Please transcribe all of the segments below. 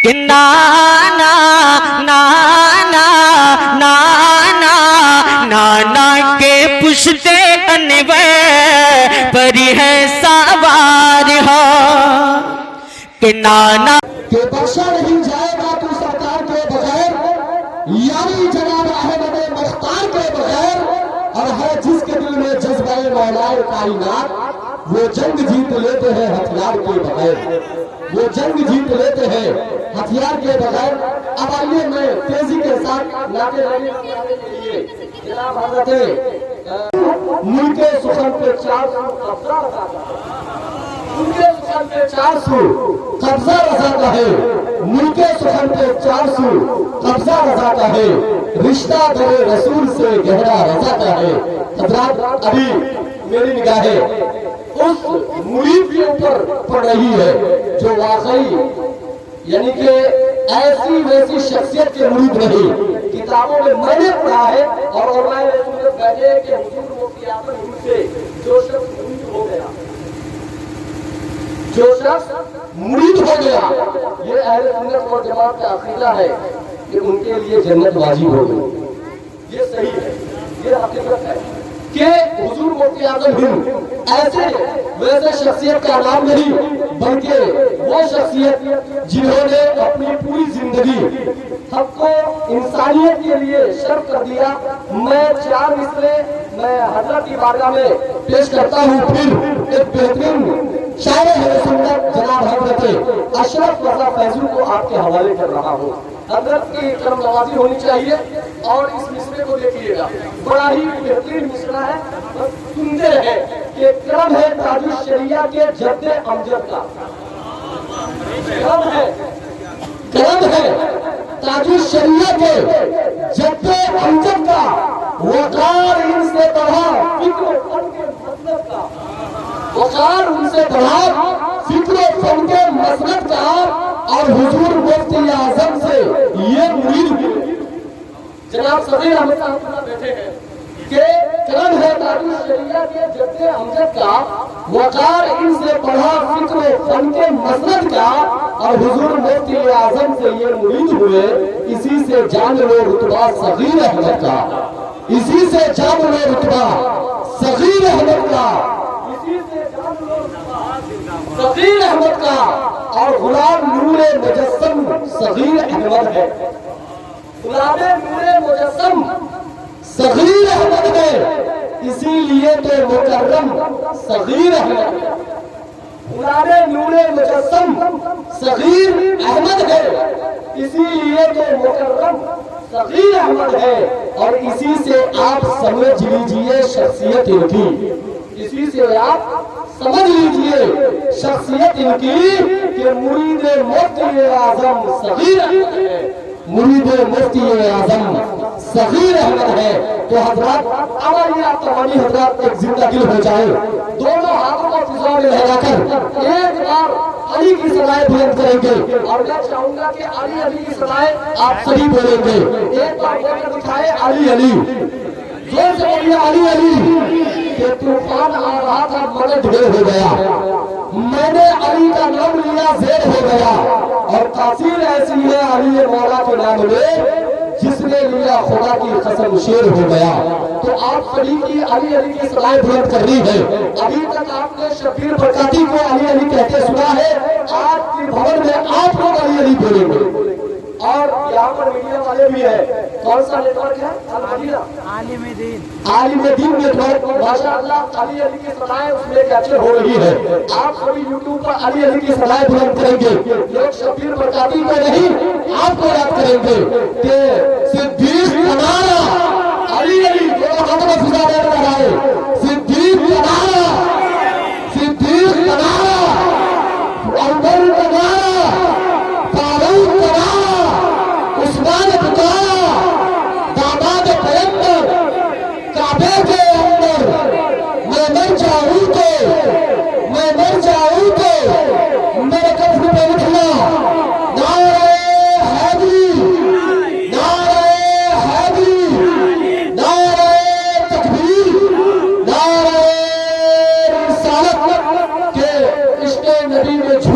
کہ نانا نانا نانا نانا کے پشتے انور پر ہے سوار ہو کہ نانا کہ بخشا نہیں جائے گا تو سرکار کے بغیر، یعنی جناب احمد مختار کے بغیر، اور ہے جس کے دل میں جذبہ مولائے کائنات، وہ جنگ جیت لیتے ہیں ہتھیار کے بغیر، وہ جنگ جیت لیتے ہیں ہتھیار کے بغیر۔ اب آئیے میں تیزی کے ساتھ نعرے لگانے کے لیے جناب حضرت ملک سخن پہ 400 قبضہ رکھا ملک سخن پہ 400 قبضہ رضاتا ہے، ملک سخن پہ 400 قبضہ رضاتا ہے، رشتہ در رسول سے گہرا رضاتا ہے۔ حضرات ابھی میری نگاہیں اس مرید کے اوپر پڑ رہی ہے جو واقعی یعنی کہ ایسی ویسی شخصیت کے مرید نہیں۔ کتابوں میں میں نے پڑھا ہے اور علماء رسول نے بیٹھے کہ حضور مفتی اعظم ہند سے جو شخص مرید ہو گیا، جو شخص مرید ہو گیا، یہ اہل سنت اور جماعت کا عقیدہ ہے کہ ان کے لیے جنت واجب ہو گئی۔ یہ صحیح ہے، یہ حقیقت ہے کہ حضور مفتی اعظم ہند ایسے ویسے شخصیت کا نام نہیں، بلکہ وہ شخصیت جنہوں نے اپنی پوری زندگی حق کو انسانیت کے لیے صرف کر دیا۔ میں 4 مصرے میں حضرت کی بارگاہ میں پیش کرتا ہوں، پھر ایک بہترین شاعر اہل سنت جناب حضرت اشرف رضا فیضو کو آپ کے حوالے کر رہا ہوں۔ حضرت کی کرم نوازی ہونی چاہیے اور اس مصرے کو دیکھیے گا، بڑا ہی بہترین مصرع ہے، سنتے ہیں کہ کرم ہے تاج الشریعہ کے جد امجد کا، کرم ہے تاج الشریعہ کے جد امجد کا، وقار ان سے بڑھا فکر و فن کے مسلک کا، وقار ان سے بڑھا فکر و فن کے مسلک کا، اور حضور مفتی اعظم سے یہ مرید جناب صغیر احمد صاحب بیٹھے ہیں کہ کرم ہے تاج الشریعہ کے جد امجد کا، وقار ان سے بڑھا فکر و فن کے مسلک کا، اور حضور مفتی اعظم سے یہ مرید ہوئے، اسی سے جان لو رتبہ صغیر احمد کا، اسی سے جان لو رتبہ صغیر احمد کا، اسی سے جان لو رتبہ صغیر احمد کا، اور غلام نور مجسم صغیر احمد ہے، غلام نور مجسم صغیر احمد ہے، اسی لیے تو مکرم صغیر احمد ہے، غلام نور مجسم صغیر احمد ہے، اسی لیے تو مکرم صغیر احمد ہے، اور اسی سے آپ سمجھ لیجئے شخصیت ان کی، اسی سے آپ سمجھ لیجئے شخصیت ان کی کہ مرید مفتی اعظم صغیر احمد ہے، مرید مفتی اعظم صغیر احمد ہے۔ تو حضرات آئیے آپ تمام حضرات ایک زندہ دل ہو جائے، دونوں ہاتھوں کو فضا میں لہرا کر ایک بار علی کی ثنائیں بلند کریں گے، اور میں چاہوں گا کہ علی علی کی ثنائیں آپ سبھی بولیں گے، ایک بار بول کر دکھائے علی علی، زور سے بولیے علی علی، کہ طوفان آ رہا تھا مگر ڈھیر ہو گیا، میں نے علی کا نام لیا زیر ہو گیا، اور تاثیر ایسی ہے علی مولا کے نام میں جس نے لیا خدا کی قسم شیر ہو گیا۔ تو آپ سبھی کی علی علی کی ثنائیں بلند کرنی ہے۔ ابھی تک آپ نے شبیر برکاتی کو علی علی کہتے سنا ہے، آج کی بھون میں آپ لوگ علی علی بولیں گے، اور یہاں پر میڈیا والے بھی ہیں، کون سا نیٹ ورک ہے؟ عالم دین نیٹ ورک، ماشاءاللہ علی علی کی ثنائیں اس میں کیپچر ہو رہی ہے۔ آپ سبھی یوٹیوب پر علی علی کی ثنائیں بلند کریں گے، لوگ شبیر برکاتی کو نہیں آپ کو یاد کریں گے کہ صدیق کنارا علی علی دونوں ہاتھوں میں فضا دے رہا ہے، صدیق کنارا، صدیق کنارا، عمر کنارا، فاروق کنارا، عثمان کنارا، داماد پیغمبر کعبے کے اندر، میں مر جاؤں تو میرے کفن پہ لکھنا نعرہ حیدری،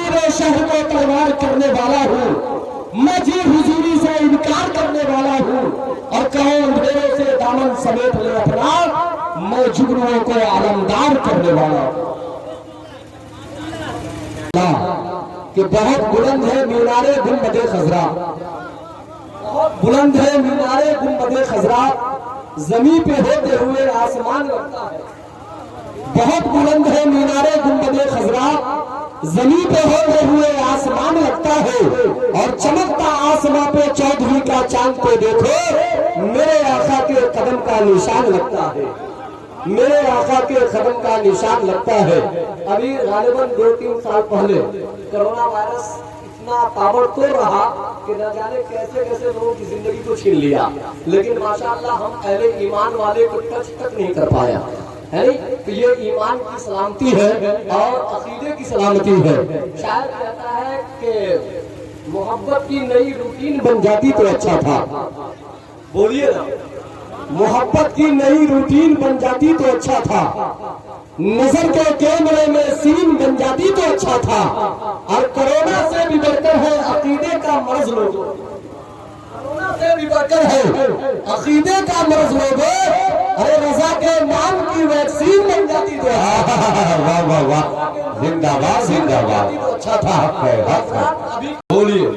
امیر شہر کو تلوار کرنے والا ہوں، میں جی حضوری سے انکار کرنے والا ہوں، اور کہوں اندھیروں سے دامن سمیٹ لے اپنا، میں جگنوں کو علمدار کرنے والا ہوں۔ کہ بہت بلند ہے مینار گنبد خضرا، بہت بلند ہے مینار گنبد خضرا، زمین پہ ہوتے ہوئے آسمان لگتا ہے۔ بہت بلند ہے مینار گنبد خضرا، زمین پہ ہوتے ہوئے آسمان لگتا ہے، اور چمکتا آسمان پہ 14ویں کا چاند کو دیکھو، میرے آقا کے قدم کا نشان لگتا ہے، میرے آقا کے قدم کا نشان لگتا ہے۔ ابھی غالباً 2-3 سال پہلے کرونا وائرس اتنا تابڑتوڑ رہا کہ نہ جانے کیسے کیسے لوگوں کی زندگی کو چھین لیا، لیکن ماشاءاللہ ہم اہل ایمان والے کو ٹچ تک نہیں کر پایا ہے۔ تو یہ ایمان کی سلامتی ہے اور عقیدے کی سلامتی ہے۔ شاعر کہتا ہے کہ محبت کی نئی روٹین بن جاتی تو اچھا تھا، بولیے نا، محبت کی نئی روٹین بن جاتی تو اچھا تھا، نظر کے کیمرے میں سین بن جاتی تو اچھا تھا، اور کرونا سے بھی بڑھکر ہے عقیدے کا مرض لوگوں، کرونا سے بھی بڑھکر ہے عقیدے کا مرض لوگوں، ارے رضا کے نام کی ویکسین بن جاتی تو واہ واہ واہ، زندہ باد زندہ باد، اچھا تھا۔ ابھی بولیے،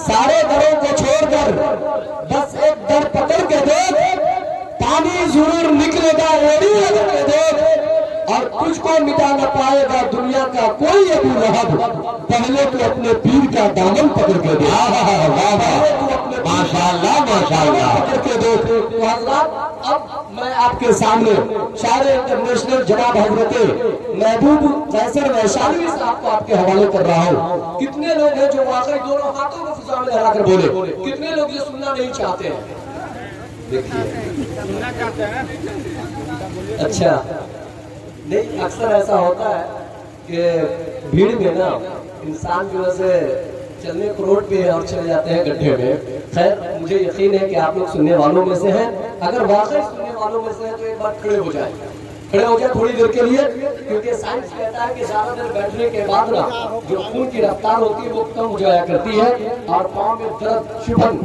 سارے دروں کو چھوڑ کر بس ایک در پکڑ کے دیکھ، پانی ضرور نکلے گا اوڑی لگا کے دیکھ، اور تجھ کو مٹا نہ پائے گا دنیا کا کوئی ابو لہب، پہلے تو اپنے پیر کا دامن پکڑ کے دیکھ، ماشاءاللہ ماشاءاللہ۔ پکڑ کے دیکھ۔ تو حضرات، اب میں آپ کے سامنے شاعر انٹرنیشنل جناب حضرت محبوب قیصر ویشالوی صاحب کو آپ کے حوالے کر رہا ہوں۔ کتنے لوگ ہیں جو واقعی دونوں ہاتھوں کو فضا میں لہرا کر بولے، کتنے لوگ یہ سننا نہیں چاہتے ہیں؟ دیکھیے، اچھا نہیں، اکثر ایسا ہوتا ہے کہ بھیڑ میں نا انسان جو ہے چلنے کو روڈ پہ اور چلے جاتے ہیں گڈھے میں۔ خیر، مجھے یقین ہے کہ آپ لوگ سننے والوں میں سے ہیں، اگر واقعی سننے والوں میں سے ہیں تو ایک بار کھڑے ہو جائیں، کھڑے ہو جائیں تھوڑی دیر کے لیے، کیونکہ سائنس کہتا ہے کہ زیادہ دیر بیٹھنے کے بعد نا جو خون کی رفتار ہوتی ہے وہ کم ہو جایا کرتی ہے، اور پاؤں میں درد، شبھن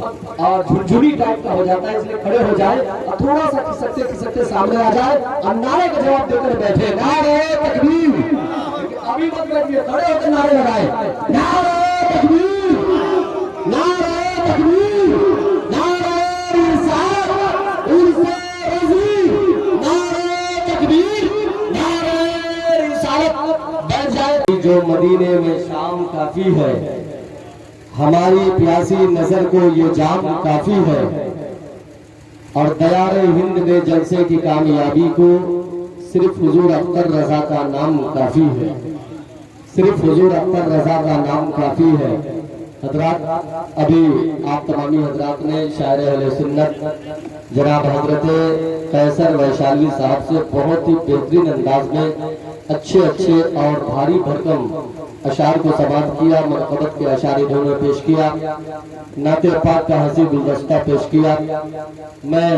اور جھنجھنی ٹائپ کا ہو جاتا ہے، اس لیے کھڑے ہو جائیں اور تھوڑا سا کھسکتے سامنے آ جائیں اور نعرے کا جواب دے کر بیٹھے، نعرے تکبیر۔ ابھی مت بیٹھیے، کھڑے ہو کر نعرے لگائیں، نعرے تکبیر، نعرے تکبیر، نعرے رسالت، عرصے عظیم، نعرے تکبیر، نعرے رسالت۔ بیٹھ جائے۔ جو مدینے میں شام کافی ہے، ہماری پیاسی نظر کو یہ جام کافی ہے، اور دیار ہند میں جلسے کی کامیابی کو صرف حضور اختر رضا کا نام کافی ہے، صرف حضور اختر رضا کا نام کافی ہے۔ حضرات، ابھی آپ تمامی حضرات نے شاعر اہل سنت جناب حضرت قیصر ویشالوی صاحب سے بہت ہی بہترین انداز میں اچھے اور بھاری بھرکم اشعار کو سماعت کیا، مرقبت کے اشعار انہوں نے پیش کیا، نعت پاک کا حسین گلدستہ پیش کیا۔ میں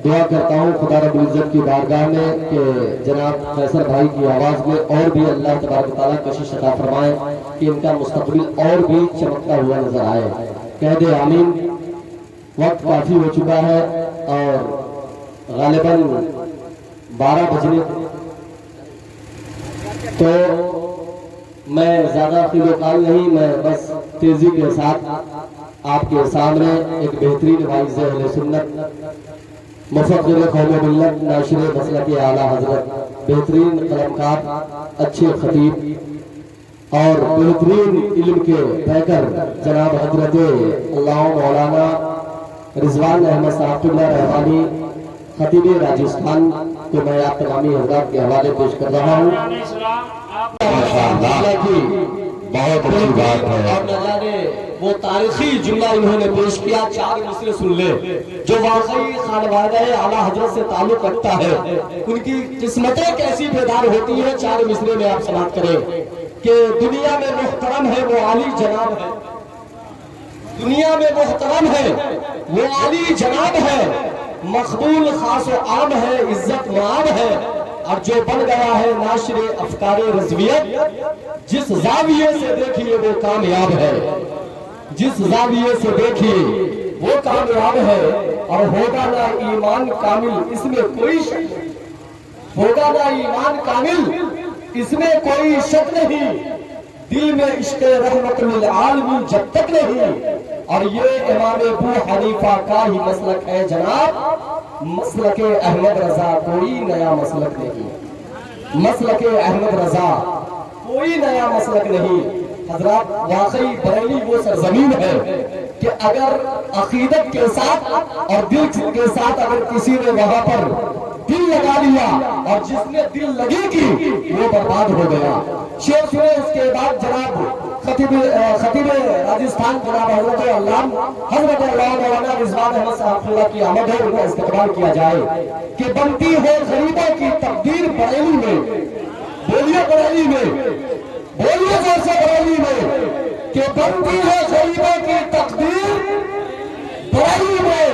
دعا کرتا ہوں خدا رب العزت کی بارگاہ میں کہ جناب قیصر بھائی کی آواز میں اور بھی اللہ تبارک و تعالیٰ کشش عطا فرمائے کہ ان کا مستقبل اور بھی چمکتا ہوا نظر آئے۔ کہہ دے آمین۔ وقت کافی ہو چکا ہے اور غالباً 12 بجنے، تو میں زیادہ خیل و قال نہیں، میں بس تیزی کے ساتھ آپ کے سامنے ایک بہترین واعظ اہل سنت، مفکر قوم ملت، ناشر مسلک اعلیٰ حضرت، بہترین قلمکار، اچھے خطیب اور بہترین علم کے پیکر جناب حضرت اللہ مولانا رضوان احمد صاحب اللہ رحمانی خطیب راجستھان کو میں آپ تمامی حضرات کے حوالے پیش کر رہا ہوں۔ بہت اچھی بات ہے، اور اللہ نے وہ تاریخی جملہ انہوں نے پیش کیا، 4 مصرے سن لے، جو واقعی خانوادہ اعلیٰ حضرت سے تعلق رکھتا ہے، ان کی قسمتیں کیسی بیدار ہوتی ہیں۔ 4 مصرے میں آپ سماعت کریں کہ دنیا میں محترم ہے وہ عالی جناب ہے، دنیا میں محترم ہے وہ عالی جناب ہے، مقبول خاص و عام ہے، عزت معاب ہے، اور جو بن گیا ہے ناشر افکار رضویت، جس زاویے سے دیکھیے وہ کامیاب ہے، جس زاویے سے دیکھیے وہ کامیاب ہے، اور ہوگا نہ ایمان کامل اس میں کوئی شک نہیں، ہوگا نہ ایمان کامل اس میں کوئی شک نہیں، دل میں عشق رحمت للعالمین جب تک نہیں۔ اور یہ امام ابو حنیفہ کا ہی مسلک ہے جناب، مسلک احمد رضا کوئی نیا مسلک نہیں، مسلک احمد رضا کوئی نیا مسلک نہیں۔ حضرات واقعی بریلی وہ سرزمین ہے کہ اگر عقیدت کے ساتھ اور دل کے ساتھ اگر کسی نے وہاں پر دل لگا لیا، اور جس نے دل لگی کی وہ برباد ہو گیا۔ شیخ سنے اس کے بعد جناب خطیب راجستھان جناب حضرت علامہ حضرت علامہ مولانا رضوان احمد صاحب اللہ کی آمد ہے، ان کا استقبال کیا جائے کہ بنتی ہے غریبوں کی تقدیر بریلی میں، بولیے بریلی میں، بولیے جیسے بریلی میں کہ بنتی ہے غریبوں کی تقدیر بریلی میں،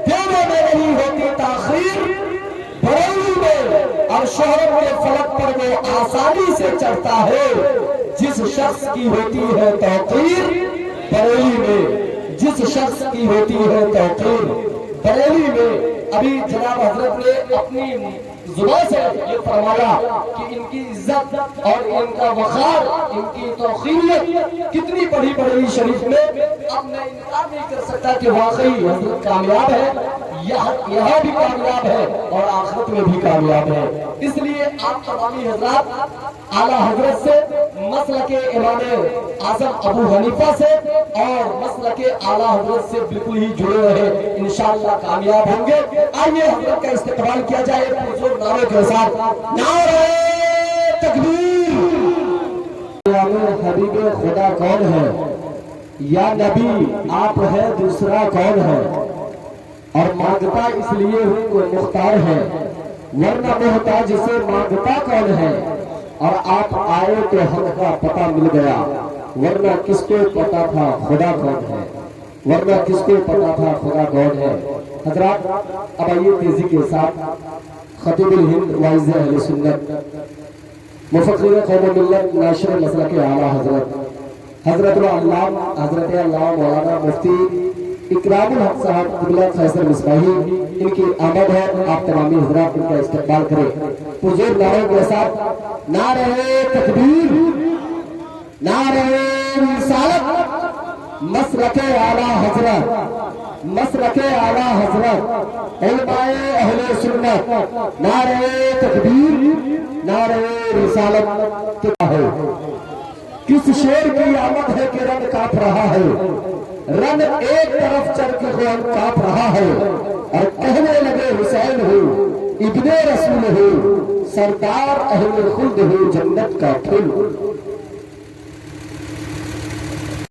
دینے میں نہیں ہوتی تاخیر بریلی میں، اور شہرت کے فلک پر وہ آسانی سے چڑھتا ہے جس شخص کی ہوتی ہے توقیر بریلی میں، جس شخص کی ہوتی ہے توقیر بریلی میں۔ ابھی جناب حضرت نے اپنی زبان سے یہ فرمایا کہ ان کی عزت اور ان کا وقار، ان کی توقیریت کتنی بڑی بریلی شریف میں، اب میں انکار نہیں کر سکتا کہ واقعی حضرت کامیاب ہے، یہاں بھی کامیاب ہے اور آخرت میں بھی کامیاب ہے۔ اس لیے آپ تمامی حضرات اعلیٰ حضرت سے، مسلک امام اعظم ابو حنیفہ سے اور مسلک اعلیٰ حضرت سے بالکل ہی جڑے رہے، انشاءاللہ کامیاب ہوں گے۔ آئیے حضرت کا استقبال کیا جائے بزرگ نعرے کے ساتھ، نعرہ تکبیر۔ حبیب خدا کون ہے؟ یا نبی آپ ہے، دوسرا کون ہے؟ اور مانگتا اس لیے ہوں کوئی مختار ہے، ورنہ محتاج سے مانگتا کون ہے؟ اور آپ آئے تو حق کا پتہ مل گیا، ورنہ کس کو پتا تھا خدا کون ہے، ورنہ کس کو پتا تھا خدا کون ہے۔ حضرات اب آئیے تیزی کے ساتھ خطیب الہند واعظ اہل سنت مفکر قوم ملت ناشر مسلک اعلیٰ حضرت العلامہ حضرت علامہ مولانا مفتی اکرام الحق صاحب قبلہ فیصل مصباحی، ان کی آمد ہے، آپ تمامی حضرات ان کا استقبال کریں حضور نعرے کے ساتھ، نعرہ تکبیر، نعرہ رسالت، مسلک اعلیٰ حضرت، مسلک اعلیٰ حضرت، علماء اہل سنت، نعرہ تکبیر، نعرہ رسالت کیا ہے؟ کس شیر کی آمد ہے کہ رن کاپ رہا ہے، رن ایک طرف چل کے خون کاپ رہا ہے، اور کہنے لگے حسین ہو، ابن رسول ہو، سردار اہل خلد ہو، جنت کا پھول۔